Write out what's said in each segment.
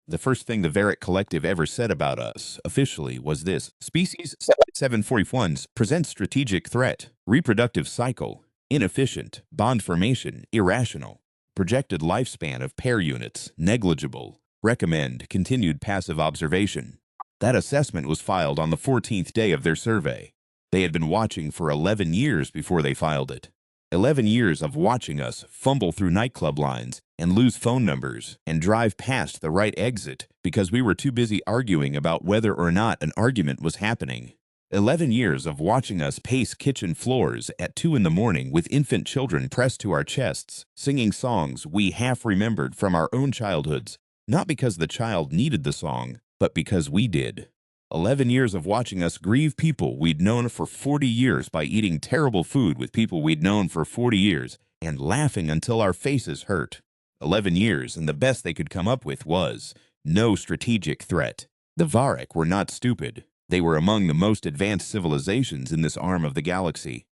The first thing the Varick Collective ever said about us, officially, was this: Species 741s present strategic threat, reproductive cycle, inefficient, bond formation, irrational, projected lifespan of pair units, negligible, recommend continued passive observation. That assessment was filed on the 14th day of their survey. They had been watching for 11 years before they filed it. 11 years of watching us fumble through nightclub lines and lose phone numbers and drive past the right exit because we were too busy arguing about whether or not an argument was happening. 11 years of watching us pace kitchen floors at 2 in the morning with infant children pressed to our chests, singing songs we half remembered from our own childhoods, not because the child needed the song, but because we did. 11 years of watching us grieve people we'd known for 40 years by eating terrible food with people we'd known for 40 years and laughing until our faces hurt. 11 years, and the best they could come up with was no strategic threat. The Varick were not stupid. They were among the most advanced civilizations in this arm of the galaxy.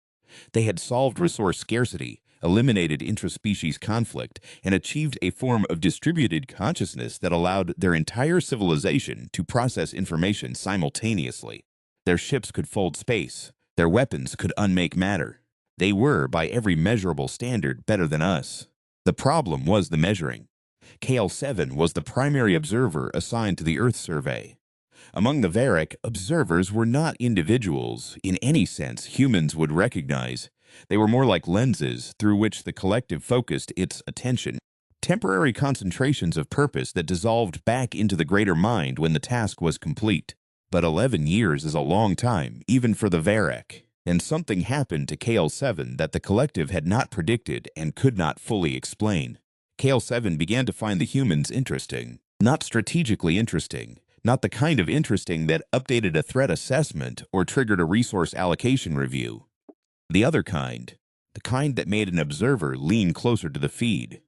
They had solved resource scarcity, eliminated intraspecies conflict, and achieved a form of distributed consciousness that allowed their entire civilization to process information simultaneously. Their ships could fold space. Their weapons could unmake matter. They were, by every measurable standard, better than us. The problem was the measuring. KL7 was the primary observer assigned to the Earth survey. Among the Varick, observers were not individuals in any sense humans would recognize. They were more like lenses through which the collective focused its attention, temporary concentrations of purpose that dissolved back into the greater mind when the task was complete. But 11 years is a long time, even for the Varick, and something happened to KL7 that the collective had not predicted and could not fully explain. KL7 began to find the humans interesting, not strategically interesting, not the kind of interesting that updated a threat assessment or triggered a resource allocation review. The other kind, the kind that made an observer lean closer to the feed,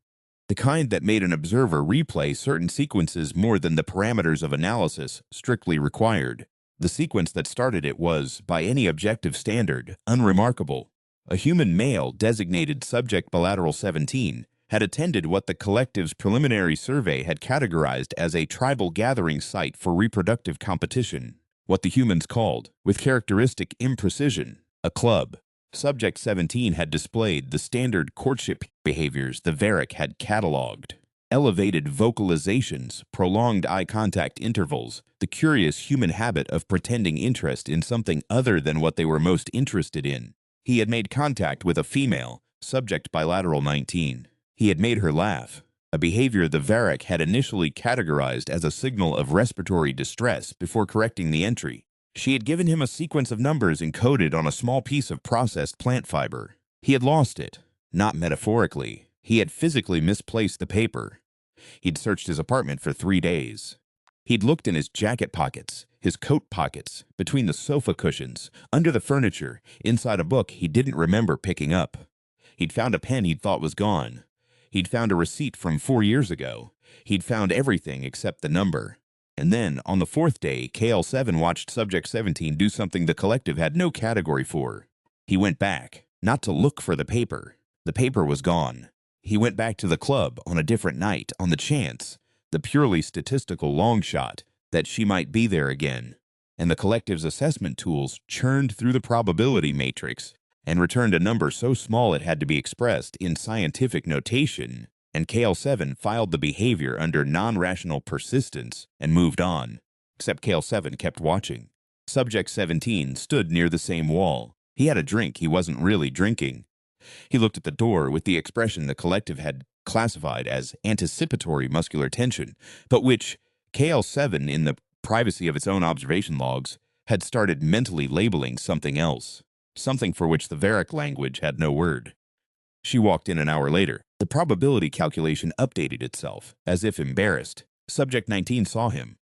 the kind that made an observer replay certain sequences more than the parameters of analysis strictly required. The sequence that started it was, by any objective standard, unremarkable. A human male designated Subject Bilateral 17 had attended what the collective's preliminary survey had categorized as a tribal gathering site for reproductive competition, what the humans called, with characteristic imprecision, a club. Subject 17 had displayed the standard courtship behaviors the Varick had cataloged. Elevated vocalizations, prolonged eye contact intervals, the curious human habit of pretending interest in something other than what they were most interested in. He had made contact with a female, Subject Bilateral 19. He had made her laugh, a behavior the Varick had initially categorized as a signal of respiratory distress before correcting the entry. She had given him a sequence of numbers encoded on a small piece of processed plant fiber. He had lost it, not metaphorically. He had physically misplaced the paper. He'd searched his apartment for 3 days. He'd looked in his jacket pockets, his coat pockets, between the sofa cushions, under the furniture, inside a book he didn't remember picking up. He'd found a pen he'd thought was gone. He'd found a receipt from 4 years ago. He'd found everything except the number. And then, on the 4th day, KL7 watched Subject 17 do something the collective had no category for. He went back, not to look for the paper. The paper was gone. He went back to the club on a different night, on the chance, the purely statistical long shot, that she might be there again. And the collective's assessment tools churned through the probability matrix and returned a number so small it had to be expressed in scientific notation, and KL7 filed the behavior under non-rational persistence and moved on. Except KL7 kept watching. Subject 17 stood near the same wall. He had a drink he wasn't really drinking. He looked at the door with the expression the collective had classified as anticipatory muscular tension, but which KL7, in the privacy of its own observation logs, had started mentally labeling something else, something for which the Varick language had no word. She walked in an hour later. The probability calculation updated itself, as if embarrassed. Subject 19 saw him.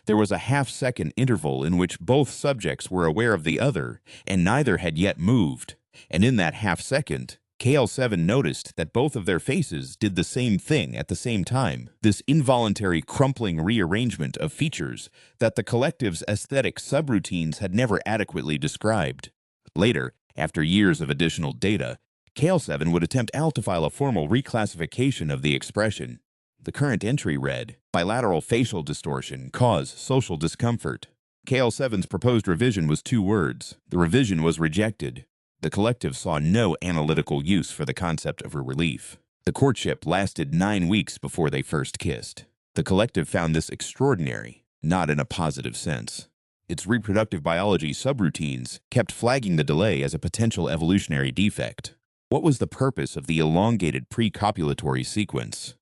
There was a half-second interval in which both subjects were aware of the other, and neither had yet moved. And in that half-second, KL7 noticed that both of their faces did the same thing at the same time, this involuntary crumpling rearrangement of features that the collective's aesthetic subroutines had never adequately described. Later, after years of additional data, KL7 would attempt to file a formal reclassification of the expression. The current entry read, bilateral facial distortion cause social discomfort. KL7's proposed revision was 2 words. The revision was rejected. The collective saw no analytical use for the concept of a relief. The courtship lasted 9 weeks before they first kissed. The collective found this extraordinary, not in a positive sense. Its reproductive biology subroutines kept flagging the delay as a potential evolutionary defect. What was the purpose of the elongated pre-copulatory sequence?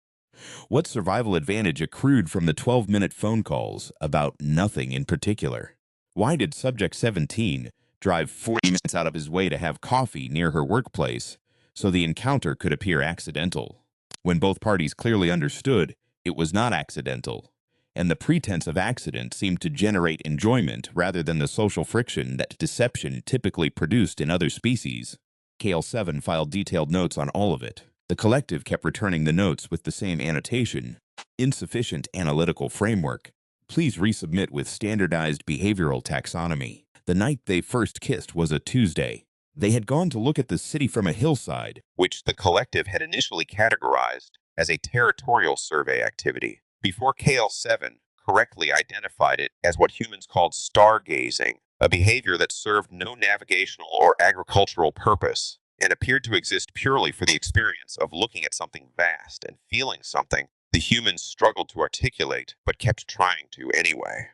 What survival advantage accrued from the 12-minute phone calls about nothing in particular? Why did Subject 17 drive 40 minutes out of his way to have coffee near her workplace so the encounter could appear accidental, when both parties clearly understood it was not accidental, and the pretense of accident seemed to generate enjoyment rather than the social friction that deception typically produced in other species? KL7 filed detailed notes on all of it. The collective kept returning the notes with the same annotation: insufficient analytical framework. Please resubmit with standardized behavioral taxonomy. The night they first kissed was a Tuesday. They had gone to look at the city from a hillside, which the collective had initially categorized as a territorial survey activity, before KL7 correctly identified it as what humans called stargazing, a behavior that served no navigational or agricultural purpose and appeared to exist purely for the experience of looking at something vast and feeling something the humans struggled to articulate but kept trying to anyway.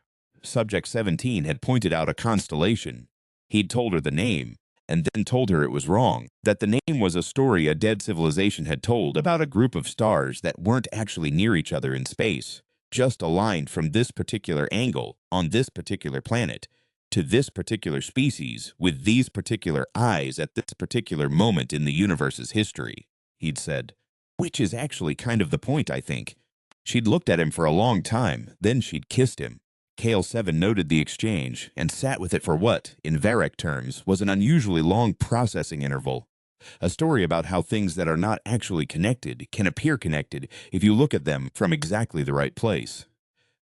Subject 17 had pointed out a constellation. He'd told her the name, and then told her it was wrong, that the name was a story a dead civilization had told about a group of stars that weren't actually near each other in space, just aligned from this particular angle on this particular planet to this particular species with these particular eyes at this particular moment in the universe's history, he'd said. Which is actually kind of the point, I think. She'd looked at him for a long time, then she'd kissed him. KL7 noted the exchange and sat with it for what, in Varec terms, was an unusually long processing interval. A story about how things that are not actually connected can appear connected if you look at them from exactly the right place.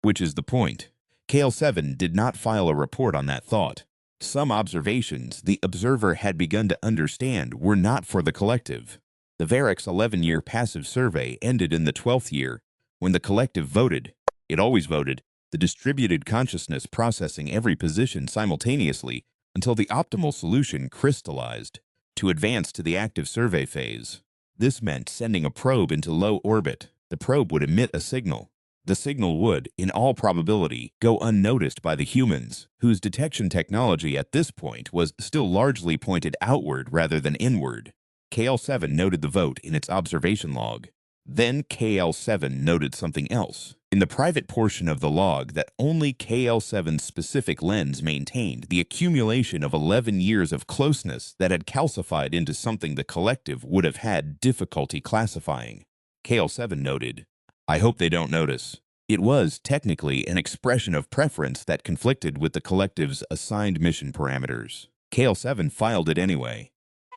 Which is the point. KL7 did not file a report on that thought. Some observations the observer had begun to understand were not for the collective. The Varec's 11-year passive survey ended in the 12th year, when the collective voted. It always voted, the distributed consciousness processing every position simultaneously until the optimal solution crystallized. To advance to the active survey phase, this meant sending a probe into low orbit. The probe would emit a signal. The signal would, in all probability, go unnoticed by the humans, whose detection technology at this point was still largely pointed outward rather than inward. KL7 noted the vote in its observation log. Then KL7 noted something else. In the private portion of the log that only KL7's specific lens maintained, the accumulation of 11 years of closeness that had calcified into something the collective would have had difficulty classifying. KL7 noted, I hope they don't notice. It was, technically, an expression of preference that conflicted with the collective's assigned mission parameters. KL7 filed it anyway.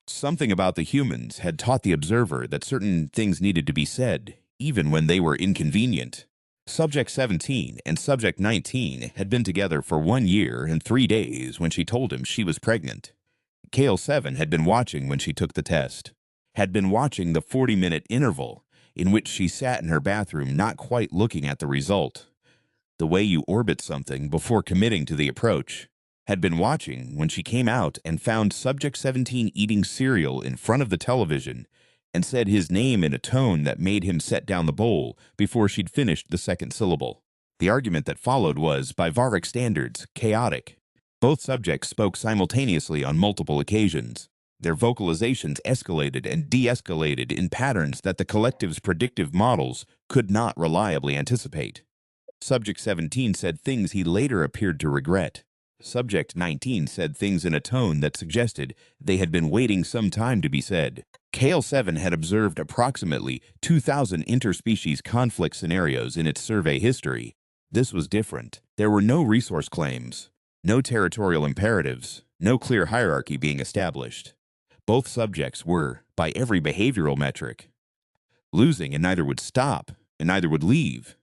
Something about the humans had taught the observer that certain things needed to be said, even when they were inconvenient. Subject 17 and Subject 19 had been together for 1 year and 3 days when she told him she was pregnant. KL7 had been watching when she took the test, had been watching the 40-minute interval in which she sat in her bathroom not quite looking at the result, the way you orbit something before committing to the approach, had been watching when she came out and found Subject 17 eating cereal in front of the television and said his name in a tone that made him set down the bowl before she'd finished the second syllable. The argument that followed was, by Varec standards, chaotic. Both subjects spoke simultaneously on multiple occasions. Their vocalizations escalated and de-escalated in patterns that the collective's predictive models could not reliably anticipate. Subject 17 said things he later appeared to regret. Subject 19 said things in a tone that suggested they had been waiting some time to be said. KL7 had observed approximately 2,000 interspecies conflict scenarios in its survey history. This was different. There were no resource claims, no territorial imperatives, no clear hierarchy being established. Both subjects were, by every behavioral metric, losing, and neither would stop, and neither would leave.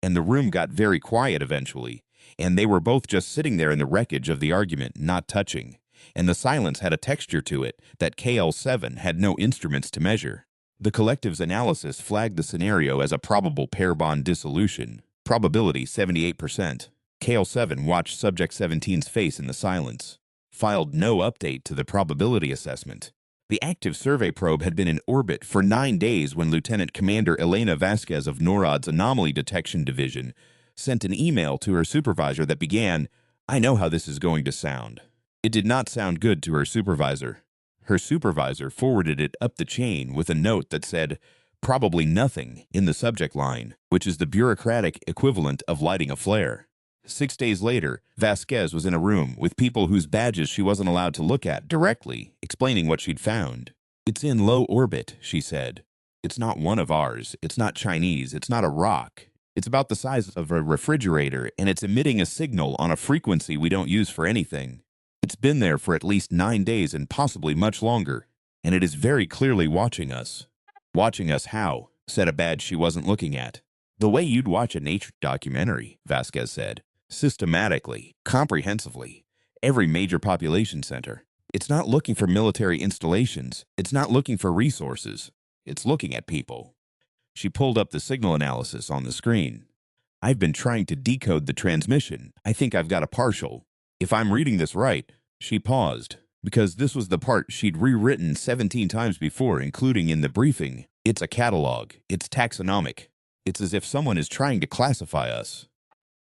And the room got very quiet eventually, and they were both just sitting there in the wreckage of the argument, not touching. And the silence had a texture to it that KL7 had no instruments to measure. The collective's analysis flagged the scenario as a probable pair bond dissolution. Probability 78%. KL7 watched Subject 17's face in the silence. Filed no update to the probability assessment. The active survey probe had been in orbit for 9 days when Lieutenant Commander Elena Vasquez of NORAD's Anomaly Detection Division sent an email to her supervisor that began, "I know how this is going to sound." It did not sound good to her supervisor. Her supervisor forwarded it up the chain with a note that said, "Probably nothing," in the subject line, which is the bureaucratic equivalent of lighting a flare. 6 days later, Vasquez was in a room with people whose badges she wasn't allowed to look at directly, explaining what she'd found. "It's in low orbit," she said. "It's not one of ours. It's not Chinese. It's not a rock. It's about the size of a refrigerator, and it's emitting a signal on a frequency we don't use for anything. It's been there for at least 9 days and possibly much longer, and it is very clearly watching us." "Watching us how?" said a badge she wasn't looking at. "The way you'd watch a nature documentary," Vasquez said. "Systematically, comprehensively, every major population center. It's not looking for military installations. It's not looking for resources. It's looking at people." She pulled up the signal analysis on the screen. "I've been trying to decode the transmission. I think I've got a partial. If I'm reading this right," she paused, because this was the part she'd rewritten 17 times before, including in the briefing. "It's a catalog. It's taxonomic. It's as if someone is trying to classify us."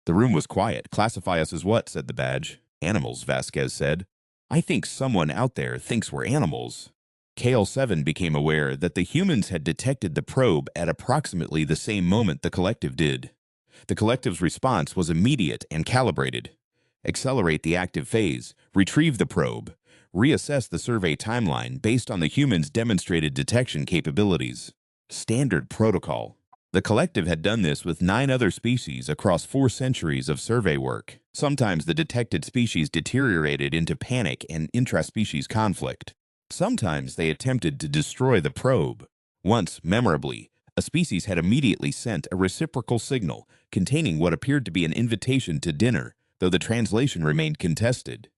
The room was quiet. "Classify us as what?" said the badge. "Animals," Vasquez said. "I think someone out there thinks we're animals." KL7 became aware that the humans had detected the probe at approximately the same moment the collective did. The collective's response was immediate and calibrated. Accelerate the active phase, retrieve the probe, reassess the survey timeline based on the humans' demonstrated detection capabilities. Standard protocol. The collective had done this with 9 other species across 4 centuries of survey work. Sometimes the detected species deteriorated into panic and intraspecies conflict. Sometimes they attempted to destroy the probe. Once, memorably, a species had immediately sent a reciprocal signal containing what appeared to be an invitation to dinner, though the translation remained contested.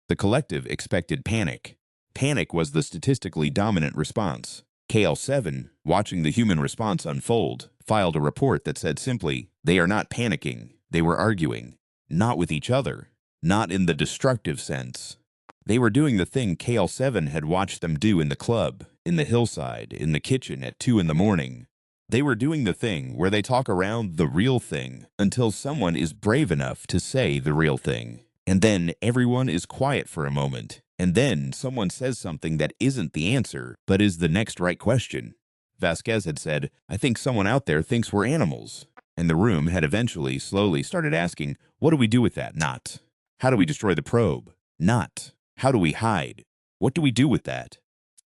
The collective expected panic. Panic was the statistically dominant response. KL7, watching the human response unfold, filed a report that said simply, "They are not panicking. They were arguing. Not with each other. Not in the destructive sense. They were doing the thing KL7 had watched them do in the club, in the hillside, in the kitchen at 2 in the morning. They were doing the thing where they talk around the real thing until someone is brave enough to say the real thing. And then everyone is quiet for a moment. And then someone says something that isn't the answer, but is the next right question." Vasquez had said, "I think someone out there thinks we're animals." And the room had eventually, slowly started asking, "What do we do with that? Not. How do we destroy the probe? Not. How do we hide? What do we do with that?"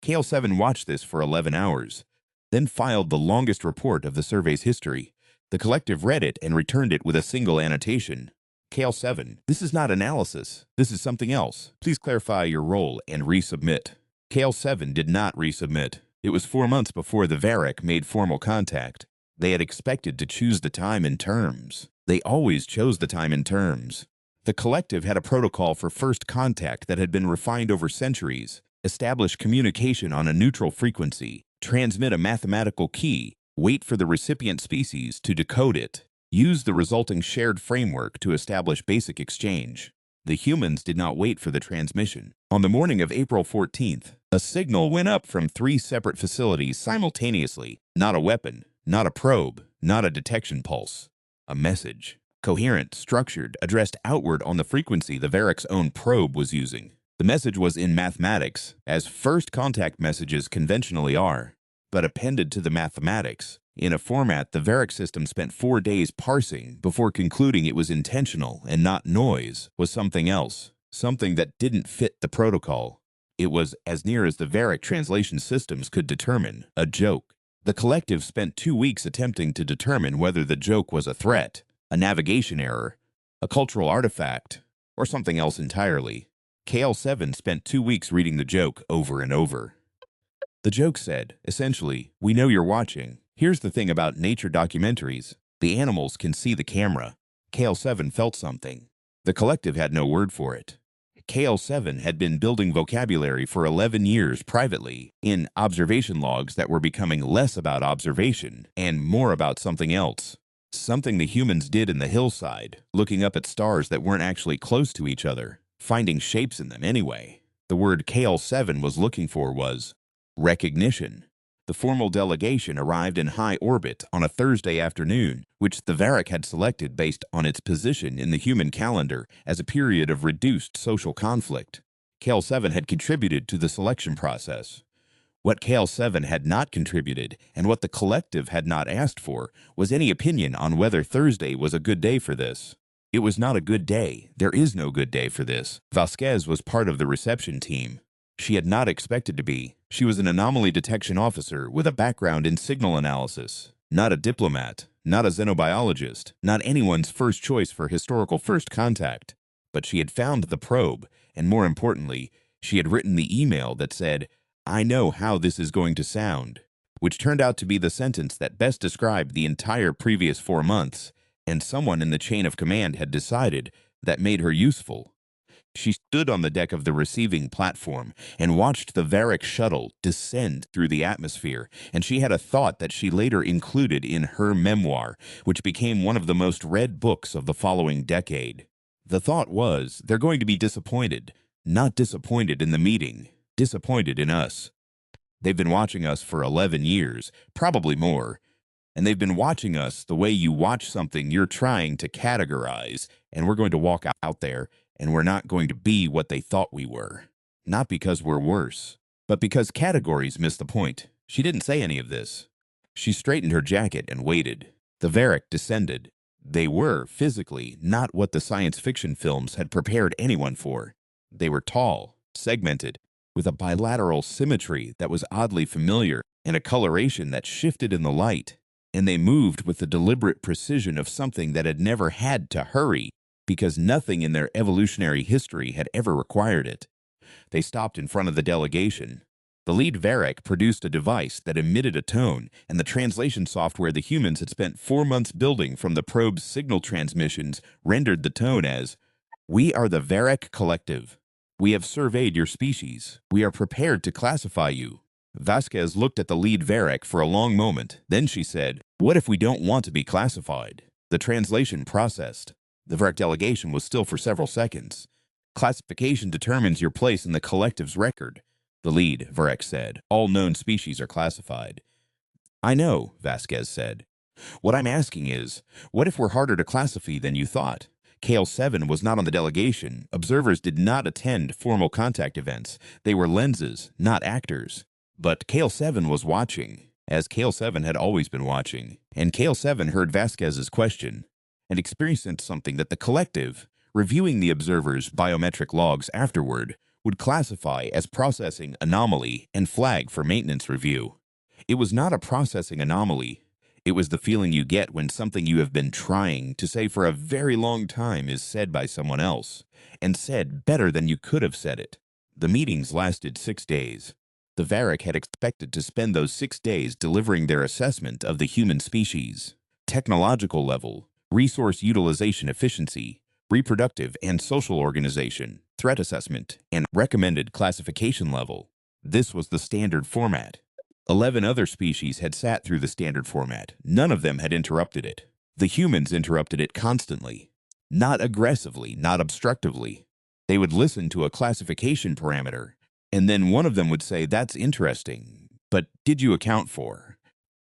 KL7 watched this for 11 hours, then filed the longest report of the survey's history. The collective read it and returned it with a single annotation. KL7, "This is not analysis. This is something else. Please clarify your role and resubmit." KL7 did not resubmit. It was 4 months before the Varric made formal contact. They had expected to choose the time and terms. They always chose the time and terms. The collective had a protocol for first contact that had been refined over centuries. Establish communication on a neutral frequency. Transmit a mathematical key. Wait for the recipient species to decode it. Use the resulting shared framework to establish basic exchange. The humans did not wait for the transmission. On the morning of April 14th, a signal went up from 3 separate facilities simultaneously. Not a weapon, not a probe, not a detection pulse. A message. Coherent, structured, addressed outward on the frequency the Varric's own probe was using. The message was in mathematics, as first contact messages conventionally are, but appended to the mathematics, in a format the Varric system spent 4 days parsing before concluding it was intentional and not noise, was something else, something that didn't fit the protocol. It was, as near as the Varric translation systems could determine, a joke. The collective spent 2 weeks attempting to determine whether the joke was a threat, a navigation error, a cultural artifact, or something else entirely. KL7 spent 2 weeks reading the joke over and over. The joke said, essentially, "We know you're watching. Here's the thing about nature documentaries. The animals can see the camera." KL7 felt something. The collective had no word for it. KL7 had been building vocabulary for 11 years privately in observation logs that were becoming less about observation and more about something else. Something the humans did in the hillside, looking up at stars that weren't actually close to each other, finding shapes in them anyway. The word KL7 was looking for was recognition. The formal delegation arrived in high orbit on a Thursday afternoon, which the Varrock had selected based on its position in the human calendar as a period of reduced social conflict. KL7 had contributed to the selection process. What KL7 had not contributed, and what the collective had not asked for, was any opinion on whether Thursday was a good day for this. It was not a good day. There is no good day for this. Vasquez was part of the reception team. She had not expected to be. She was an anomaly detection officer with a background in signal analysis. Not a diplomat, not a xenobiologist, not anyone's first choice for historical first contact. But she had found the probe, and more importantly, she had written the email that said, "I know how this is going to sound," which turned out to be the sentence that best described the entire previous 4 months, and someone in the chain of command had decided that made her useful. She stood on the deck of the receiving platform and watched the Varrock shuttle descend through the atmosphere, and she had a thought that she later included in her memoir, which became one of the most read books of the following decade. The thought was, they're going to be disappointed, not disappointed in the meeting, disappointed in us. They've been watching us for 11 years, probably more, and they've been watching us the way you watch something you're trying to categorize, and we're going to walk out there and we're not going to be what they thought we were. Not because we're worse, but because categories miss the point. She didn't say any of this. She straightened her jacket and waited. The Varrock descended. They were, physically, not what the science fiction films had prepared anyone for. They were tall, segmented, with a bilateral symmetry that was oddly familiar and a coloration that shifted in the light. And they moved with the deliberate precision of something that had never had to hurry, because nothing in their evolutionary history had ever required it. They stopped in front of the delegation. The lead Varrock produced a device that emitted a tone, and the translation software the humans had spent 4 months building from the probe's signal transmissions rendered the tone as, "We are the Varrock Collective. We have surveyed your species. We are prepared to classify you." Vasquez looked at the lead Varrock for a long moment. Then she said, "What if we don't want to be classified?" The translation processed. The Varrock delegation was still for several seconds. "Classification determines your place in the collective's record," the lead Varrock said. "All known species are classified." "I know," Vasquez said. "What I'm asking is, what if we're harder to classify than you thought?" KL7 was not on the delegation. Observers did not attend formal contact events. They were lenses, not actors. But KL7 was watching, as KL7 had always been watching. And KL7 heard Vasquez's question and experienced something that the collective, reviewing the observers' biometric logs afterward, would classify as processing anomaly and flag for maintenance review. It was not a processing anomaly. It was the feeling you get when something you have been trying to say for a very long time is said by someone else, and said better than you could have said it. The meetings lasted 6 days. The Varrock had expected to spend those 6 days delivering their assessment of the human species, technological level, resource utilization efficiency, reproductive and social organization, threat assessment, and recommended classification level. This was the standard format. 11 other species had sat through the standard format. None of them had interrupted it. The humans interrupted it constantly. Not aggressively, not obstructively. They would listen to a classification parameter, and then one of them would say, "That's interesting, but did you account for?"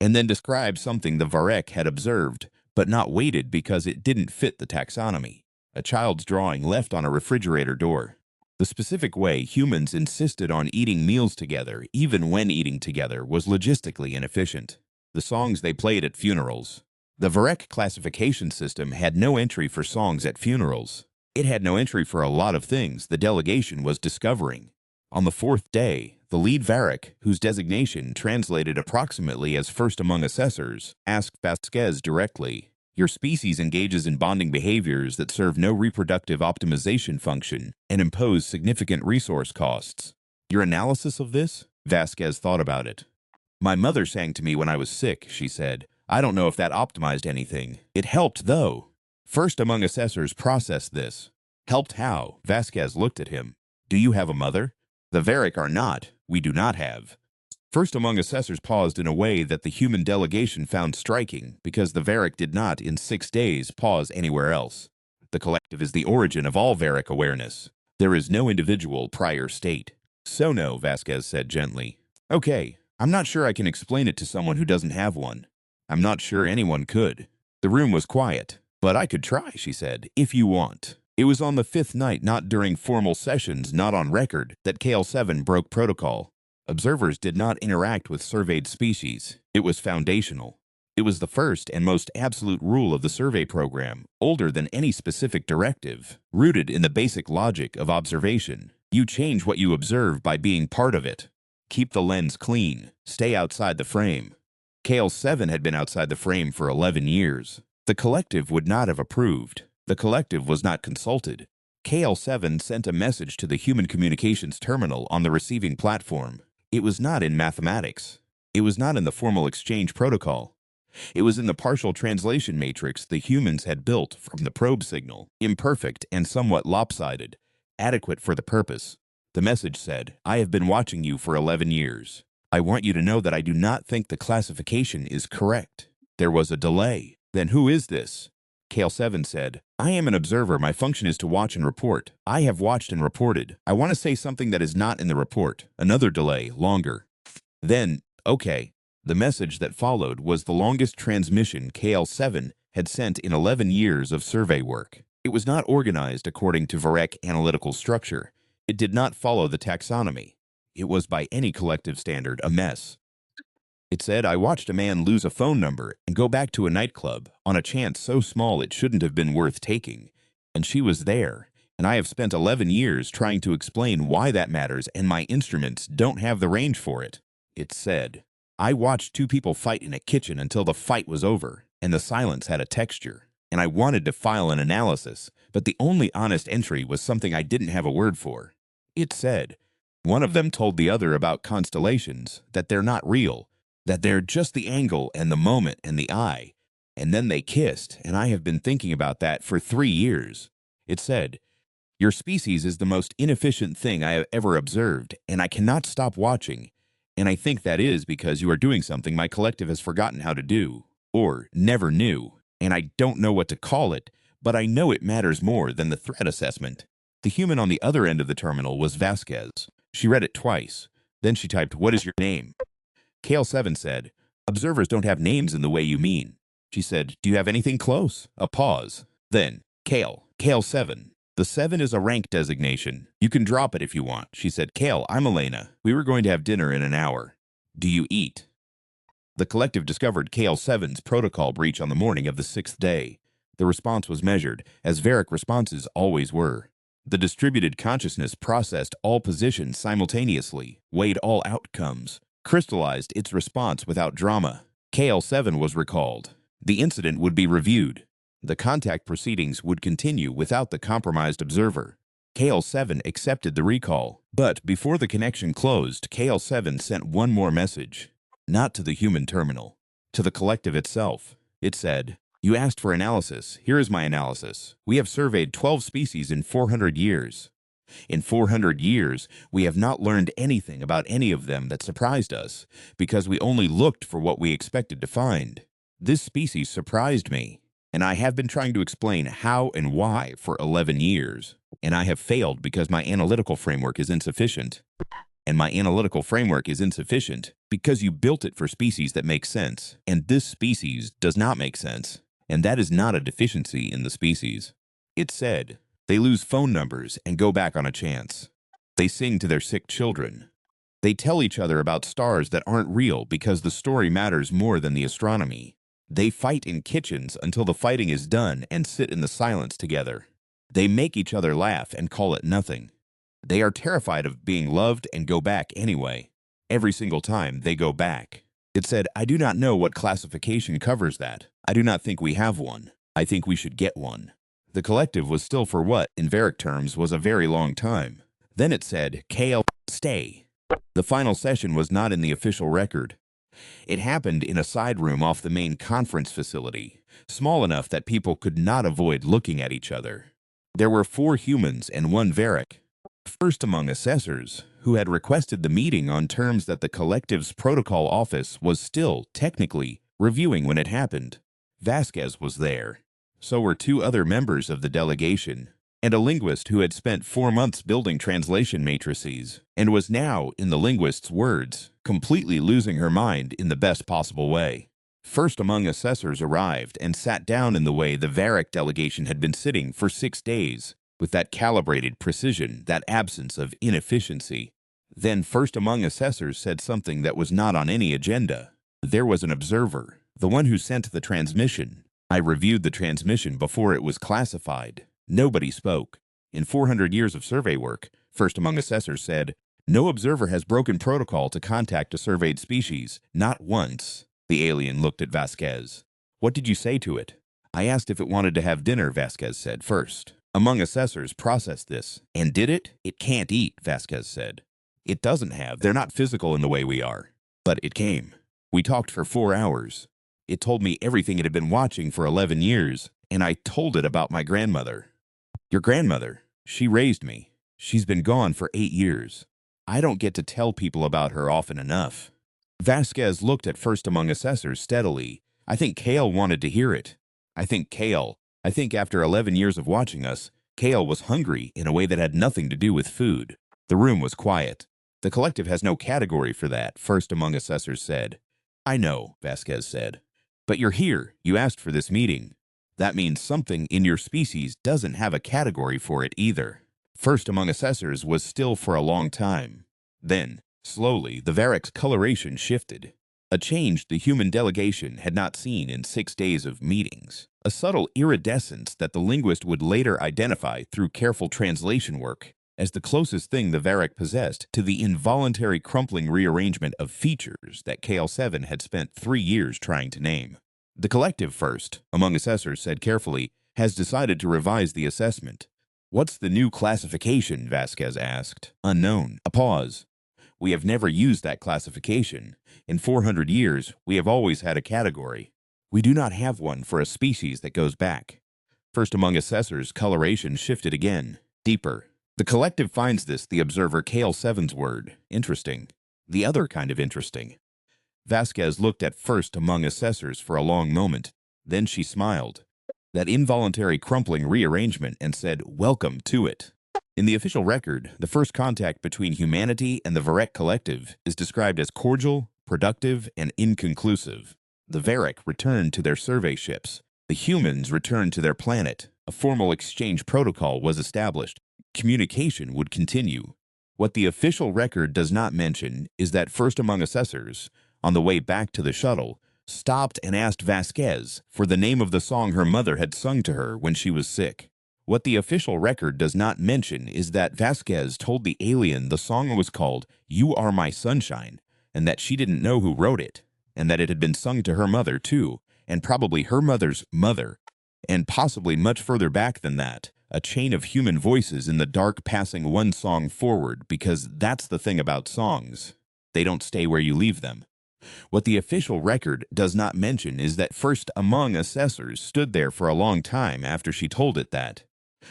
And then describe something the Varrock had observed, but not weighted because it didn't fit the taxonomy. A child's drawing left on a refrigerator door. The specific way humans insisted on eating meals together, even when eating together, was logistically inefficient. The songs they played at funerals. The Varrock classification system had no entry for songs at funerals. It had no entry for a lot of things the delegation was discovering. On the 4th day, the lead Varrock, whose designation translated approximately as first among assessors, asked Vasquez directly, "Your species engages in bonding behaviors that serve no reproductive optimization function and impose significant resource costs. Your analysis of this?" Vasquez thought about it. "My mother sang to me when I was sick," she said. "I don't know if that optimized anything. It helped, though. First among assessors processed this. Helped how? Vasquez looked at him. Do you have a mother? The Varric are not. We do not have. First among assessors paused in a way that the human delegation found striking, because the Varric did not, in 6 days, pause anywhere else. The collective is the origin of all Varric awareness. There is no individual prior state. So no, Vasquez said gently. Okay, I'm not sure I can explain it to someone who doesn't have one. I'm not sure anyone could. The room was quiet. But I could try, she said, if you want. It was on the 5th night, not during formal sessions, not on record, that KL7 broke protocol. Observers did not interact with surveyed species. It was foundational. It was the first and most absolute rule of the survey program, older than any specific directive, rooted in the basic logic of observation. You change what you observe by being part of it. Keep the lens clean. Stay outside the frame. KL7 had been outside the frame for 11 years. The collective would not have approved. The collective was not consulted. KL7 sent a message to the Human Communications Terminal on the receiving platform. It was not in mathematics. It was not in the formal exchange protocol. It was in the partial translation matrix the humans had built from the probe signal, imperfect and somewhat lopsided, adequate for the purpose. The message said, I have been watching you for 11 years. I want you to know that I do not think the classification is correct. There was a delay. Then who is this? KL7 said, I am an observer. My function is to watch and report. I have watched and reported. I want to say something that is not in the report. Another delay, longer. Then, okay. The message that followed was the longest transmission KL7 had sent in 11 years of survey work. It was not organized according to Varric analytical structure. It did not follow the taxonomy. It was by any collective standard a mess. It said, I watched a man lose a phone number and go back to a nightclub on a chance so small it shouldn't have been worth taking. And she was there, and I have spent 11 years trying to explain why that matters, and my instruments don't have the range for it. It said, I watched 2 people fight in a kitchen until the fight was over, and the silence had a texture. And I wanted to file an analysis, but the only honest entry was something I didn't have a word for. It said, one of them told the other about constellations, that they're not real, that they're just the angle and the moment and the eye, and then they kissed, and I have been thinking about that for 3 years. It said, your species is the most inefficient thing I have ever observed, and I cannot stop watching, and I think that is because you are doing something my collective has forgotten how to do, or never knew, and I don't know what to call it, but I know it matters more than the threat assessment. The human on the other end of the terminal was Vasquez. She read it twice. Then she typed, what is your name? KL7 said, observers don't have names in the way you mean. She said, do you have anything close? A pause. Then, KL7. The 7 is a rank designation. You can drop it if you want. She said, Kale, I'm Elena. We were going to have dinner in an hour. Do you eat? The collective discovered KL7's protocol breach on the morning of the 6th day. The response was measured, as Varric responses always were. The distributed consciousness processed all positions simultaneously, weighed all outcomes, crystallized its response without drama. KL7 was recalled. The incident would be reviewed. The contact proceedings would continue without the compromised observer. KL7 accepted the recall, but before the connection closed, KL7 sent one more message. Not to the human terminal, to the collective itself. It said, you asked for analysis. Here is my analysis. We have surveyed 12 species in 400 years. In 400 years, we have not learned anything about any of them that surprised us, because we only looked for what we expected to find. This species surprised me, and I have been trying to explain how and why for 11 years, and I have failed because my analytical framework is insufficient. And my analytical framework is insufficient because you built it for species that make sense, and this species does not make sense, and that is not a deficiency in the species. It said, they lose phone numbers and go back on a chance. They sing to their sick children. They tell each other about stars that aren't real because the story matters more than the astronomy. They fight in kitchens until the fighting is done and sit in the silence together. They make each other laugh and call it nothing. They are terrified of being loved and go back anyway. Every single time they go back. It said, I do not know what classification covers that. I do not think we have one. I think we should get one. The collective was still for what, in Varric terms, was a very long time. Then it said, KL, stay. The final session was not in the official record. It happened in a side room off the main conference facility, small enough that people could not avoid looking at each other. There were 4 humans and 1 Varric. First among assessors, who had requested the meeting on terms that the collective's protocol office was still, technically, reviewing when it happened. Vasquez was there. So were 2 other members of the delegation, and a linguist who had spent 4 months building translation matrices, and was now, in the linguist's words, completely losing her mind in the best possible way. First among assessors arrived and sat down in the way the Varric delegation had been sitting for 6 days, with that calibrated precision, that absence of inefficiency. Then first among assessors said something that was not on any agenda. There was an observer, the one who sent the transmission. I reviewed the transmission before it was classified. Nobody spoke. In 400 years of survey work, first among assessors said, "No observer has broken protocol to contact a surveyed species, not once." The alien looked at Vasquez. "What did you say to it?" "I asked if it wanted to have dinner," Vasquez said first. Among assessors processed this. "And did it?" "It can't eat," Vasquez said. "It doesn't have. They're not physical in the way we are." "But it came. We talked for 4 hours. It told me everything it had been watching for 11 years, and I told it about my grandmother." "Your grandmother? She raised me. She's been gone for 8 years. I don't get to tell people about her often enough." Vasquez looked at first among assessors steadily. "I think Kale wanted to hear it. I think after 11 years of watching us, Kale was hungry in a way that had nothing to do with food." The room was quiet. "The collective has no category for that," first among assessors said. "I know," Vasquez said. "But you're here. You asked for this meeting. That means something in your species doesn't have a category for it either." First among assessors was still for a long time. Then, slowly, the Varric's coloration shifted. A change the human delegation had not seen in 6 days of meetings. A subtle iridescence that the linguist would later identify through careful translation work as the closest thing the Varric possessed to the involuntary crumpling rearrangement of features that KL7 had spent 3 years trying to name. The collective first, among assessors said carefully, has decided to revise the assessment. "What's the new classification?" Vasquez asked. "Unknown." A pause. "We have never used that classification. In 400 years, we have always had a category. We do not have one for a species that goes back." First among assessors, coloration shifted again, deeper. The collective finds this the observer KL7's word interesting. The other kind of interesting. Vasquez looked at first among assessors for a long moment. Then she smiled. That involuntary crumpling rearrangement, and said, "Welcome to it." In the official record, the first contact between humanity and the Varric collective is described as cordial, productive, and inconclusive. The Varric returned to their survey ships. The humans returned to their planet. A formal exchange protocol was established. Communication would continue. What the official record does not mention is that first among assessors, on the way back to the shuttle, stopped and asked Vasquez for the name of the song her mother had sung to her when she was sick. What the official record does not mention is that Vasquez told the alien the song was called "You Are My Sunshine," and that she didn't know who wrote it, and that it had been sung to her mother too, and probably her mother's mother, and possibly much further back than that, a chain of human voices in the dark passing one song forward, because that's the thing about songs. They don't stay where you leave them. What the official record does not mention is that first among assessors stood there for a long time after she told it that.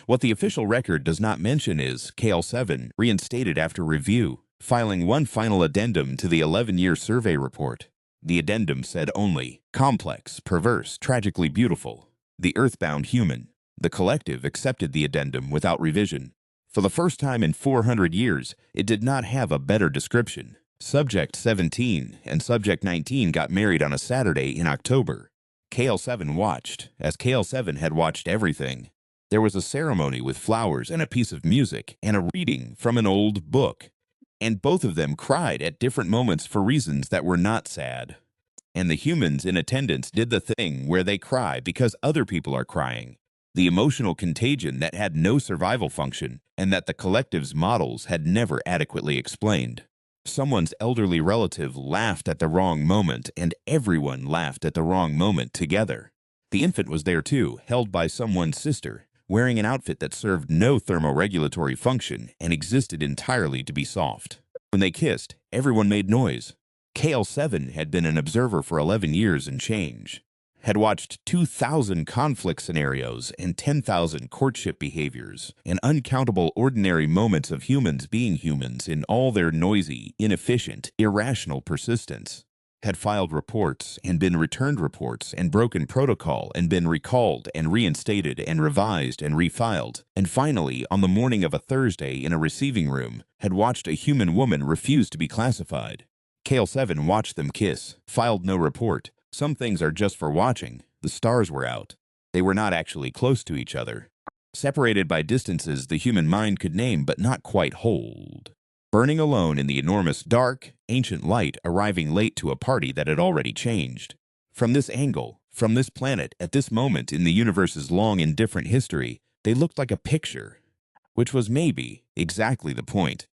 What the official record does not mention is KL7 reinstated after review, filing one final addendum to the 11-year survey report. The addendum said only, "complex, perverse, tragically beautiful, the earthbound human." The collective accepted the addendum without revision. For the first time in 400 years, it did not have a better description. Subject 17 and Subject 19 got married on a Saturday in October. KL7 watched, as KL7 had watched everything. There was a ceremony with flowers and a piece of music and a reading from an old book. And both of them cried at different moments for reasons that were not sad. And the humans in attendance did the thing where they cry because other people are crying. The emotional contagion that had no survival function and that the collective's models had never adequately explained. Someone's elderly relative laughed at the wrong moment, and everyone laughed at the wrong moment together. The infant was there too, held by someone's sister, wearing an outfit that served no thermoregulatory function and existed entirely to be soft. When they kissed, everyone made noise. KL7 had been an observer for 11 years and change. had watched 2,000 conflict scenarios and 10,000 courtship behaviors, and uncountable ordinary moments of humans being humans in all their noisy, inefficient, irrational persistence. Had filed reports and been returned reports and broken protocol and been recalled and reinstated and revised and refiled, and finally, on the morning of a Thursday in a receiving room, had watched a human woman refuse to be classified. Kale 7 watched them kiss, filed no report. Some things are just for watching. The stars were out. They were not actually close to each other. Separated by distances the human mind could name but not quite hold. Burning alone in the enormous dark, ancient light, arriving late to a party that had already changed. From this angle, from this planet, at this moment in the universe's long and different history, they looked like a picture. Which was maybe exactly the point.